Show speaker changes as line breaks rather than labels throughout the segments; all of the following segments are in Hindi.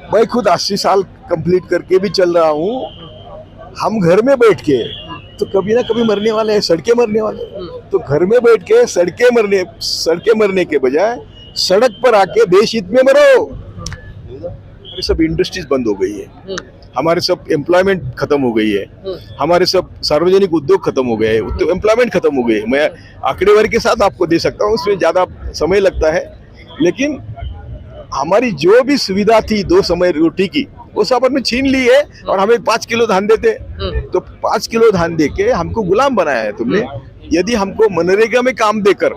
मैं खुद 80 साल कंप्लीट करके भी चल रहा हूँ। हम घर में बैठ के तो कभी ना कभी मरने वाले हैं, सड़कें मरने वाले हैं। तो घर में बैठ के सड़कें मरने के बजाय सड़क पर आके देश हित में मरो। हमारी सब इंडस्ट्रीज बंद हो गई है, हमारे सब एम्प्लॉयमेंट खत्म हो गई है, हमारे सब सार्वजनिक उद्योग खत्म हो गए हैं, तो एम्प्लॉयमेंट खत्म हो गई है। मैं आंकड़ेवारी के साथ आपको दे सकता हूँ, उसमें ज्यादा समय लगता है, लेकिन हमारी जो भी सुविधा थी 2 समय रोटी की, वो सब हमने छीन ली है। और हमें 5 किलो धान देते, तो 5 किलो धान देके हमको गुलाम बनाया है तुमने। यदि हमको मनरेगा में काम देकर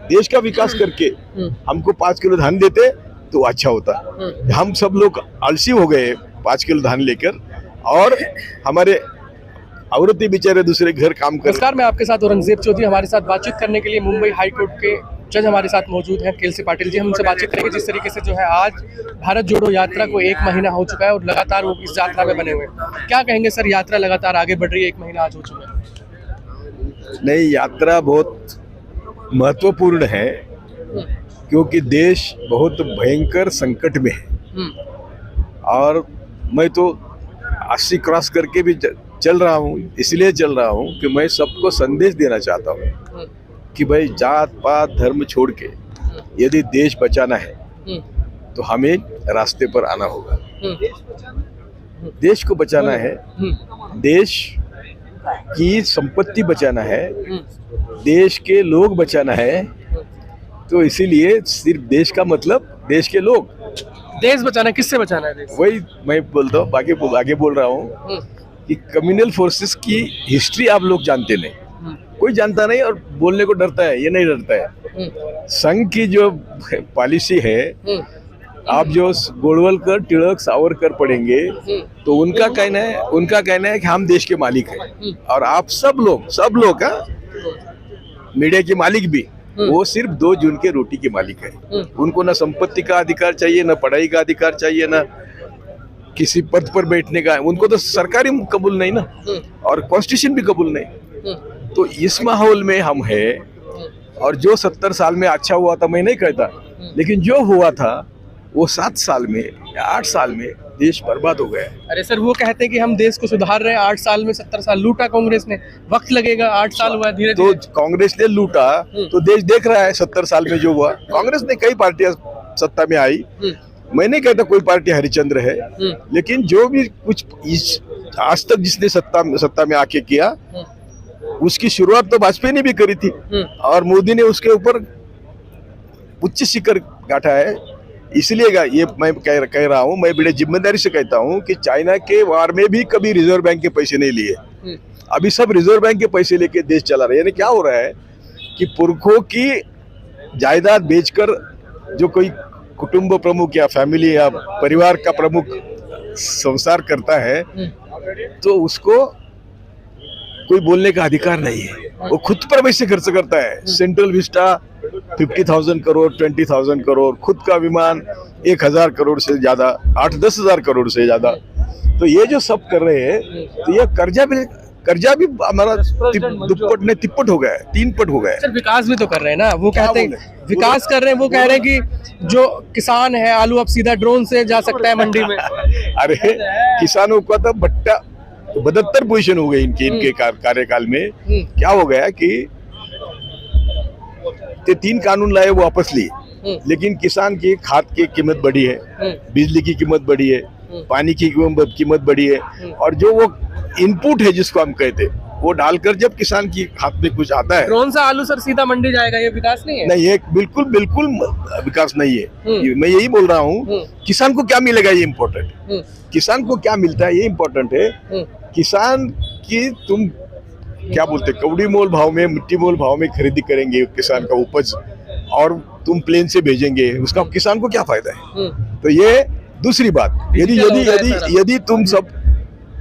देश का विकास करके हमको 5 किलो धान देते तो अच्छा होता। हम सब लोग आलसी हो गए 5 किलो धान लेकर, और हमारे औरतें बेचारे दूसरे घर काम कर।
नमस्कार, मैं आपके साथ औरंगजेब चौधरी। हमारे साथ बातचीत करने के लिए मुंबई हाई कोर्ट के जज हमारे साथ मौजूद हैं, केएलसी पाटिल जी। हम उनसे बातचीत करेंगे जिस तरीके से जो है आज भारत जोड़ो यात्रा को 1 महीना हो चुका है और लगातार वो इस यात्रा में बने हुए हैं। क्या कहेंगे सर, यात्रा लगातार आगे बढ़ रही है, 1 महीना आज हो चुका है।
नहीं, यात्रा बहुत महत्वपूर्ण है क्योंकि देश बहुत भयंकर संकट में है, और मैं तो 80 क्रॉस करके भी चल रहा हूँ। इसलिए चल रहा हूँ कि मैं सबको संदेश देना चाहता हूँ कि भाई जात पात धर्म छोड़ के यदि देश बचाना है तो हमें रास्ते पर आना होगा। देश को बचाना है, देश की संपत्ति बचाना है, देश के लोग बचाना है। तो इसीलिए सिर्फ देश का मतलब देश के लोग।
देश बचाना, किससे बचाना है देश?
वही मैं बोलता हूँ, आगे बोल रहा हूँ कि कम्युनल फोर्सेस की हिस्ट्री आप लोग जानते नहीं, कोई जानता नहीं और बोलने को डरता है। ये नहीं डरता है। संघ की जो पॉलिसी है, आप जो गोलवलकर, टिळक, सावरकर पढ़ेंगे तो उनका कहना है कि हम देश के मालिक हैं, और आप सब लोग मीडिया के मालिक भी, वो सिर्फ 2 जून के रोटी के मालिक है। उनको ना संपत्ति का अधिकार चाहिए, ना पढ़ाई का अधिकार चाहिए, ना किसी पद पर बैठने का। उनको तो सरकारी कबूल नहीं ना, और कॉन्स्टिट्यूशन भी कबूल नहीं। तो इस माहौल में हम हैं, और जो 70 साल में अच्छा हुआ था मैं नहीं कहता, लेकिन जो हुआ था वो 7 साल में या 8 साल में देश बर्बाद हो गया।
अरे सर, वो कहते हैं कि हम देश को सुधार रहे हैं, 8 साल में 70 साल लूटा कांग्रेस ने, वक्त लगेगा, 8 साल हुआ धीरे
तो कांग्रेस ने लूटा तो देश देख रहा है 70 साल में जो हुआ। कांग्रेस ने कई पार्टियां सत्ता में आई, मैं नहीं कहता कोई पार्टी हरिचंद्र है, लेकिन जो भी कुछ आज तक जिसने सत्ता में आके किया, उसकी शुरुआत तो वाजपेयी ने भी करी थी, और मोदी ने उसके ऊपर उच्च शिखर गांठा है। इसलिए ये मैं कह रहा हूँ, मैं बड़े जिम्मेदारी से कहता हूँ कि चाइना के वार में भी कभी रिजर्व बैंक के पैसे नहीं लिए। अभी सब रिजर्व बैंक के पैसे लेके देश चला रहे हैं। यानी क्या हो रहा है कि पुरखों की जायदाद बेचकर जो कोई कुटुंब प्रमुख या फैमिली या परिवार का प्रमुख संसार करता है, तो उसको कोई बोलने का अधिकार नहीं है। वो खुद पर पैसे खर्च करता है। सेंट्रल विस्टा 50,000 करोड़, 20,000 करोड़, खुद का विमान 1,000 करोड़ से ज्यादा, 8-10 हजार करोड़ से ज्यादा। तो ये जो सब कर रहे हैं, तो ये कर्जा भी हमारा दुप्पट ने तिप्पट हो गया है, 3 पट हो गया है।
सर, विकास भी तो कर रहे हैं ना, वो कहते हैं विकास कर रहे हैं, वो कह रहे हैं कि जो किसान है आलू अब सीधा ड्रोन से जा सकता है मंडी में।
अरे किसानों का तो भट्टा 72 पोजीशन हो गई इनके कार्यकाल में। क्या हो गया कि 3 कानून लाए, वो वापस लिए, लेकिन किसान की खाद की कीमत बढ़ी है, बिजली की कीमत बढ़ी है, पानी की कीमत बढ़ी है, और जो वो इनपुट है जिसको हम कहते हैं, वो डालकर जब किसान की हाथ में कुछ आता है।
ड्रोन से आलू सर सीधा मंडी जाएगा, ये विकास नहीं है?
नहीं, ये बिल्कुल विकास नहीं है। मैं यही बोल रहा हूँ, किसान को क्या मिलेगा ये इम्पोर्टेंट, किसान को क्या मिलता है ये इम्पोर्टेंट है। किसान की तुम क्या बोलते, कौड़ी मोल भाव में, मिट्टी मोल भाव में खरीदी करेंगे किसान का उपज, और तुम प्लेन से भेजेंगे, उसका किसान को क्या फायदा है। तो ये दूसरी बात, यदि तुम सब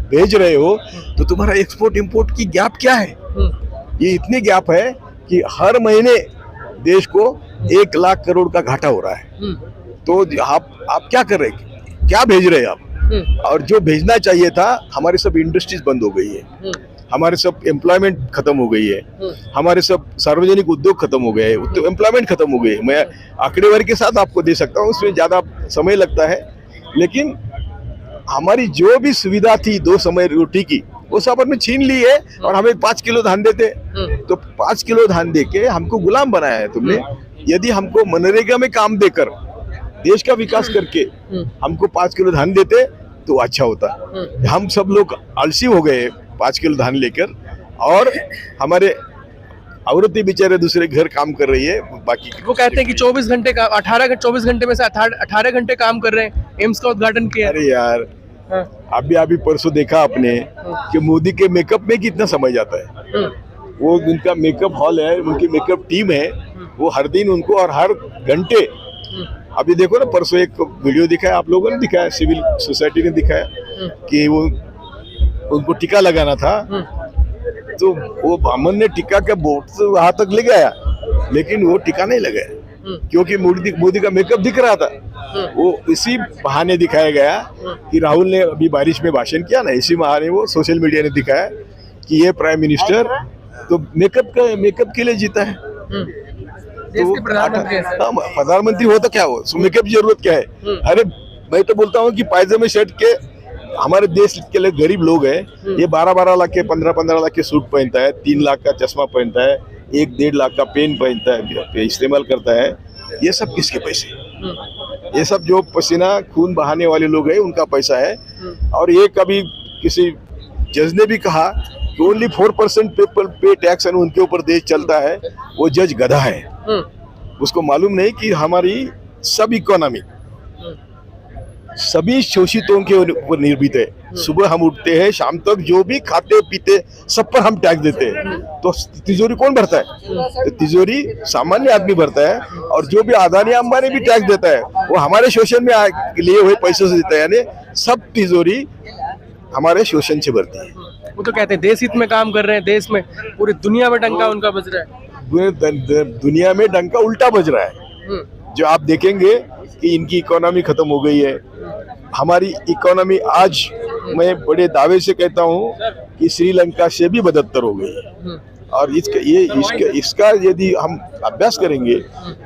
भेज रहे हो तो तुम्हारा एक्सपोर्ट इंपोर्ट की गैप क्या है। ये इतनी गैप है कि हर महीने देश को 1 लाख करोड़ का घाटा हो रहा है। तो आप क्या कर रहे हैं, क्या भेज रहे हैं आप? और जो भेजना चाहिए था, हमारी सब इंडस्ट्रीज बंद हो गई है, हमारे सब एम्प्लॉयमेंट खत्म हो गई है, हमारे सब सार्वजनिक उद्योग खत्म हो गए हैं, एम्प्लॉयमेंट खत्म हो गई है। मैं आंकड़ेवारी के साथ आपको दे सकता हूँ, उसमें ज्यादा समय लगता है, लेकिन हमारी जो भी सुविधा थी 2 समय रोटी की वो सब हमने छीन ली है और हमें 5 किलो धान देते। तो 5 किलो धान दे के हमको गुलाम बनाया है तुमने। यदि हमको मनरेगा में काम देकर देश का विकास करके हमको 5 किलो धान देते तो अच्छा होता। हम सब लोग आलसी हो गए 5 किलो धान लेकर, और हमारे औरतें बेचारे दूसरे घर काम कर रही है। बाकी
वो कहते हैं कि 24 घंटे का 24 घंटे में से 18 घंटे काम कर रहे हैं, एम्स का उद्घाटन किया।
अरे यार, अभी परसों देखा आपने कि मोदी के मेकअप में कितना समय जाता है। वो उनका मेकअप हॉल है, उनकी मेकअप टीम है, वो हर दिन उनको और हर घंटे। अभी देखो ना, परसों एक वीडियो दिखाया, आप लोगों ने दिखाया, सिविल सोसाइटी ने दिखाया कि वो उनको टीका लगाना था, तो वो ब्राह्मण ने टीका के बोर्ड से वहां तक ले गया, लेकिन वो टीका नहीं लगाया क्योंकि मोदी का मेकअप दिख रहा था। वो इसी बहाने दिखाया गया कि राहुल ने अभी बारिश में भाषण किया ना, इसी बहाने वो सोशल मीडिया ने दिखाया कि ये प्राइम मिनिस्टर तो मेकअप के लिए जीता है।
देश के प्रधानमंत्री हैं सर।
प्रधानमंत्री हो तो क्या हो, मेकअप की जरूरत क्या है। अरे मैं तो बोलता हूँ कि पायजामे शर्ट के हमारे देश के लिए गरीब लोग हैं, ये 12-12 लाख के 15-15 लाख के सूट पहनता है, 3 लाख का चश्मा पहनता है, 1-1.5 लाख का पेन पहनता है, इस्तेमाल करता है। ये सब किसके पैसे? ये सब जो पसीना खून बहाने वाले लोग हैं उनका पैसा है। और ये कभी किसी जज ने भी कहा कि ओनली 4% पीपल पे टैक्स, उनके ऊपर देश चलता है। वो जज गधा है, उसको मालूम नहीं कि हमारी सब इकोनॉमी सभी शोषितों के ऊपर निर्भर है। सुबह हम उठते हैं, शाम तक जो भी खाते पीते सब पर हम टैक्स देते हैं। तो तिजोरी कौन भरता है? तो तिजोरी सामान्य आदमी भरता है, और जो भी अदानी अंबानी भी टैक्स देता है वो हमारे शोषण में लिए हुए पैसों से देता है। यानी सब तिजोरी हमारे शोषण से भरती है।
वो तो कहते हैं देश हित में काम कर रहे हैं, देश में पूरी दुनिया में डंका उनका बज रहा है।
दुनिया में डंका उल्टा बज रहा है। जो आप देखेंगे कि इनकी इकोनॉमी खत्म हो गई है, हमारी इकोनॉमी आज मैं बड़े दावे से कहता हूँ कि श्रीलंका से भी बदतर हो गई है। और इसका यदि हम अभ्यास करेंगे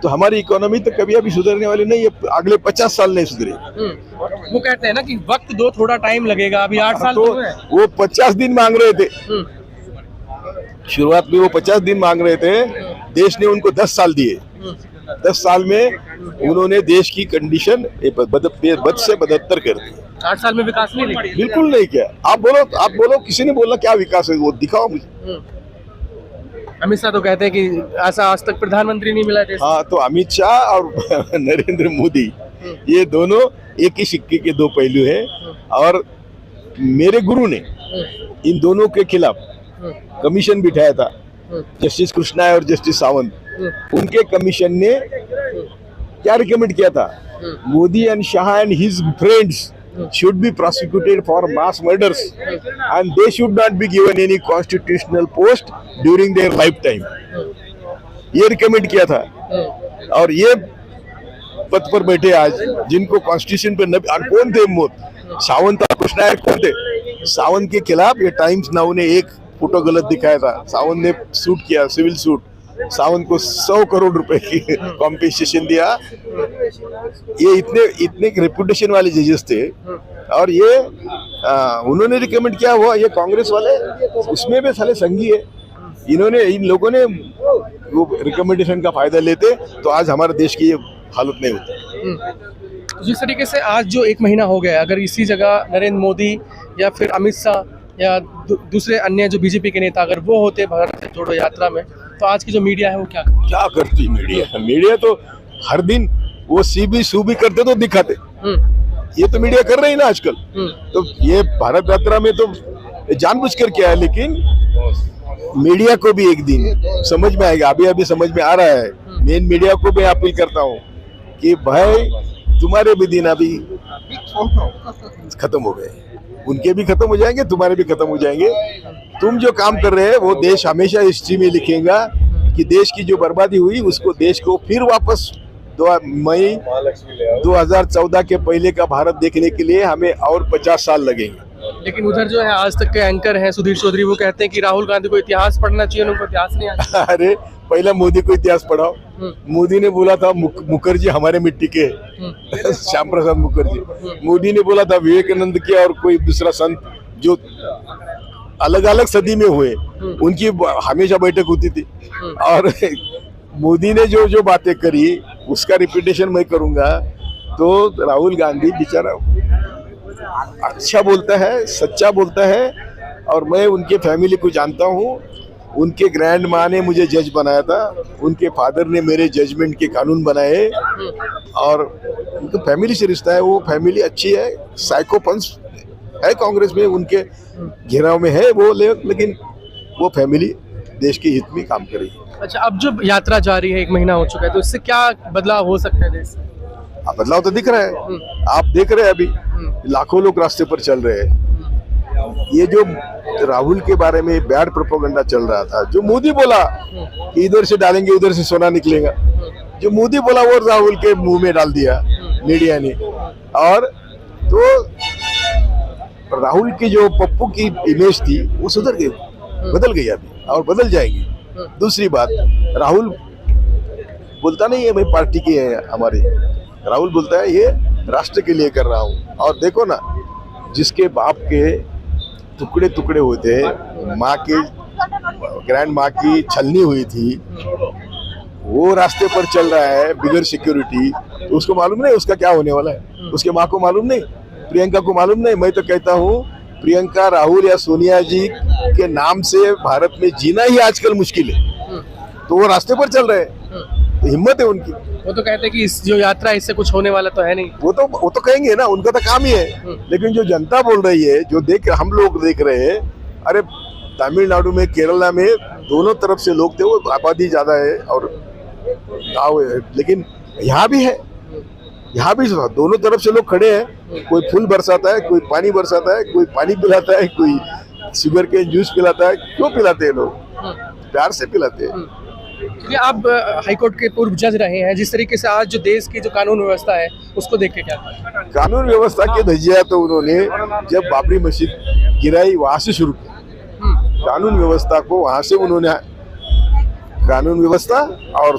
तो हमारी इकोनॉमी तो कभी अभी सुधरने वाली नहीं है, अगले 50 साल नहीं सुधरे।
वो कहते हैं ना कि वक्त दो, थोड़ा टाइम लगेगा, अभी 8 साल
तो
है।
वो 50 दिन मांग रहे थे, शुरुआत में वो 50 दिन मांग रहे थे, देश ने उनको 10 साल दिए। 10 साल में उन्होंने देश की कंडीशन बद से बदतर कर दी।
8 साल में विकास नहीं दिखा।
बिल्कुल नहीं किया। आप बोलो किसी ने बोला क्या विकास है, वो दिखाओ मुझे।
अमित शाह तो कहते हैं कि ऐसा आज तक प्रधानमंत्री नहीं मिला देश।
हाँ, तो अमित शाह और नरेंद्र मोदी ये दोनों एक ही सिक्के के दो पहलू हैं। और मेरे गुरु ने इन दोनों के खिलाफ कमीशन बिठाया था, जस्टिस कृष्णा और जस्टिस सावंत। उनके कमीशन ने क्या रिकमेंड किया था? Modi and Shah and his friends should be prosecuted for mass murders and they should not be given any constitutional post during their lifetime. ये रिकमेंड किया था। और ये पद पर बैठे आज जिनको कॉन्स्टिट्यूशन पे कौन थे? सावंत और कृष्णा कौन थे? सावंत के खिलाफ ये टाइम्स नाउ ने एक फोटो गलत दिखाया था। सावंत ने सूट किया, सिविल सूट, सावंत को 100 करोड़ रुपए की कॉम्पेंसेशन दिया। ये इतने रेपुटेशन वाले जजेस थे, और ये उन्होंने रिकमेंड किया हुआ। ये कांग्रेस वाले उसमें भी साले संगी है। इन लोगों ने वो रिकमेंडेशन का फायदा लेते तो आज हमारे देश की ये हालत नहीं होती।
जिस तरीके से आज जो 1 महीना हो गया, अगर इसी जगह नरेंद्र मोदी या फिर अमित शाह या दूसरे अन्य जो बीजेपी के नेता अगर वो होते भारत जोड़ो यात्रा में, तो आज की जो मीडिया है वो क्या
करती? मीडिया तो हर दिन वो सीबी सूबी करते तो दिखाते। ये तो मीडिया कर रही ना आजकल। तो ये भारत यात्रा में तो जानबूझकर किया है, लेकिन मीडिया को भी एक दिन समझ में आएगा। अभी समझ में आ रहा है। मेन मीडिया को भी अपील करता हूँ कि भाई तुम्हारे भी दिन अभी खत्म हो गए, उनके भी खत्म हो जाएंगे, तुम्हारे भी खत्म हो जाएंगे। तुम जो काम कर रहे हैं वो देश हमेशा हिस्ट्री में लिखेगा कि देश की जो बर्बादी हुई उसको देश को फिर वापस मई 2014 के पहले का भारत देखने के लिए हमें और 50 साल लगेंगे।
लेकिन उधर जो है आज तक के एंकर हैं सुधीर चौधरी, वो कहते हैं कि राहुल गांधी को इतिहास पढ़ना चाहिए, उनको इतिहास नहीं आता।
अरे पहला मोदी को इतिहास पढ़ाओ। मोदी ने बोला था मुखर्जी हमारे मिट्टी के श्याम प्रसाद मुखर्जी। मोदी ने बोला था विवेकानंद के और कोई दूसरा संत जो अलग अलग सदी में हुए उनकी हमेशा बैठक होती थी। और मोदी ने जो जो बातें करी उसका रिपीटेशन मैं करूंगा। तो राहुल गांधी बेचारा अच्छा बोलता है, सच्चा बोलता है, और मैं उनके फैमिली को जानता हूँ। उनके ग्रैंड माँ ने मुझे जज बनाया था, उनके फादर ने मेरे जजमेंट के कानून बनाए, और उनका फैमिली से रिश्ता है। वो फैमिली अच्छी है, साइकोपंस है कांग्रेस में, उनके घेराव में है वो, लेकिन वो फैमिली देश के हित में काम करेगी।
अच्छा, अब जो यात्रा जारी है, 1 महीना हो चुका है, तो इससे क्या बदलाव हो सकता है देश?
बदलाव तो दिख रहा है, आप देख रहे हैं अभी लाखों लोग रास्ते पर चल रहे हैं। ये जो राहुल के बारे में बैड प्रोपेगेंडा चल रहा था, जो मोदी बोला कि इधर से डालेंगे उधर से सोना निकलेगा, जो मोदी बोला वो राहुल के मुंह में डाल दिया मीडिया ने। और तो राहुल की जो पप्पू की इमेज थी वो सुधर गई, बदल गई अभी, और बदल जाएगी। दूसरी बात, राहुल बोलता नहीं है भाई पार्टी की है हमारी, राहुल बोलता है ये राष्ट्र के लिए कर रहा हूँ। और देखो ना, जिसके बाप के टुकड़े टुकड़े हुए थे, माँ की ग्रैंड माँ की छलनी हुई थी, वो रास्ते पर चल रहा है बिगर सिक्योरिटी, तो उसको मालूम नहीं उसका क्या होने वाला है, उसके माँ को मालूम नहीं, प्रियंका को मालूम नहीं। मैं तो कहता हूँ प्रियंका, राहुल या सोनिया जी के नाम से भारत में जीना ही आजकल मुश्किल है, तो वो रास्ते पर चल रहे हैं, तो हिम्मत है उनकी।
वो तो कहते हैं कि इस जो यात्रा इससे कुछ होने वाला तो है नहीं।
वो तो कहेंगे ना, उनका तो काम ही है। लेकिन जो जनता बोल रही है, जो हम लोग देख रहे हैं, अरे तमिलनाडु में, केरला में दोनों तरफ से लोग थे, वो आबादी ज्यादा है और गाँव है, लेकिन यहाँ भी है, यहाँ भी दोनों तरफ से लोग खड़े हैं। कोई फूल बरसाता है, कोई पानी बरसाता है, कोई पानी पिलाता है, कोई शुगर के जूस पिलाता है। क्यों पिलाते हैं लोग? प्यार से पिलाते हैं।
ये आप हाईकोर्ट के पूर्व जज रहे हैं, जिस तरीके से आज जो देश की जो कानून व्यवस्था है उसको देख के क्या?
कानून व्यवस्था की धज्जियां तो उन्होंने जब बाबरी मस्जिद गिराई वहां से शुरू किया। कानून व्यवस्था को वहां से उन्होंने, कानून व्यवस्था और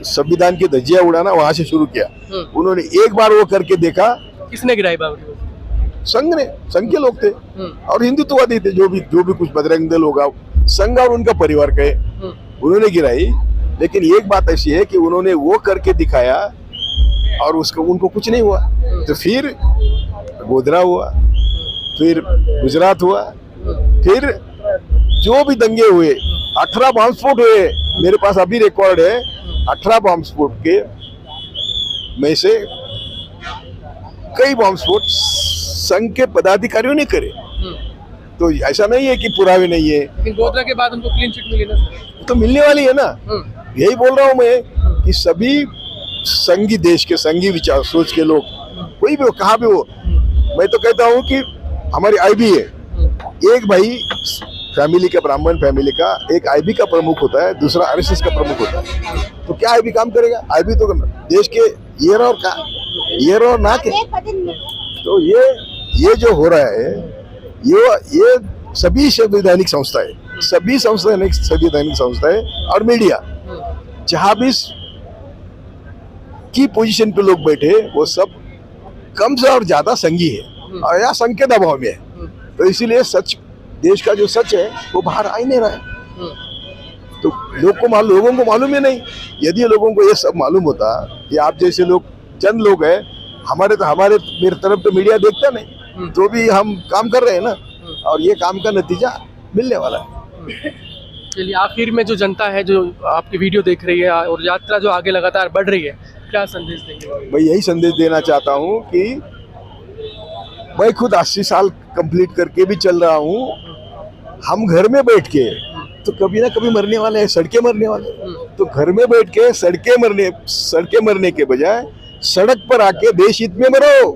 संविधान की धज्जियां उड़ाना वहां से शुरू किया। उन्होंने एक बार वो करके देखा।
किसने गिराई बाबरी?
संघ ने, संघ के लोग थे और हिंदुत्ववादी थे, जो भी कुछ बजरंग दल होगा, संघ और उनका परिवार के, उन्होंने गिराई। लेकिन एक बात ऐसी है कि उन्होंने वो करके दिखाया और उनको कुछ नहीं हुआ। तो फिर गोधरा हुआ, फिर गुजरात हुआ, फिर जो भी दंगे हुए, 18 बम स्फोट हुए, मेरे पास अभी रिकॉर्ड है। 18 बम स्फोट के में से कई बम स्फोट संघ के पदाधिकारियों ने करे। तो ऐसा नहीं है कि पुरावे नहीं है।
लेकिन गोधरा के बाद उनको क्लीन चिट मिली ना,
तो मिलने वाली है ना। यही बोल रहा हूँ मैं कि सभी संघी देश के, संघी विचार सोच के लोग, कोई भी हो, कहाँ भी हो, मैं तो कहता हूँ कि हमारी आईबी है, एक भाई फैमिली का, ब्राह्मण फैमिली का एक आईबी का प्रमुख होता है, दूसरा आरएसएस का प्रमुख होता है। तो क्या आईबी काम करेगा? आईबी तो देश के ये और ना के। तो ये जो हो रहा है, ये सभी संवैधानिक संस्थाएं, सभी संवैधानिक संस्थाएं और मीडिया, जहां भी की पोजीशन पे लोग बैठे, वो सब कम से और ज्यादा संघी है और या संघ के दबाव में है। तो इसीलिए सच, देश का जो सच है वो बाहर आ ही नहीं रहा है। तो लोगों को मालूम ही नहीं। यदि लोगों को ये सब मालूम होता कि आप जैसे लोग, चंद लोग हैं, मेरे तरफ तो मीडिया देखता नहीं, तो भी हम काम कर रहे हैं ना, और ये काम का नतीजा मिलने वाला है।
चलिए, आखिर में जो जनता है जो आपकी वीडियो देख रही है और यात्रा जो आगे लगातार बढ़ रही है, क्या संदेश देंगे?
मैं यही संदेश देना चाहता हूँ कि मैं खुद 80 साल कंप्लीट करके भी चल रहा हूँ। हम घर में बैठ के तो कभी ना कभी मरने वाले हैं, सड़कें मरने वाले। तो घर में बैठ के सड़कें मरने के बजाय सड़क पर आके देश हित में मरो।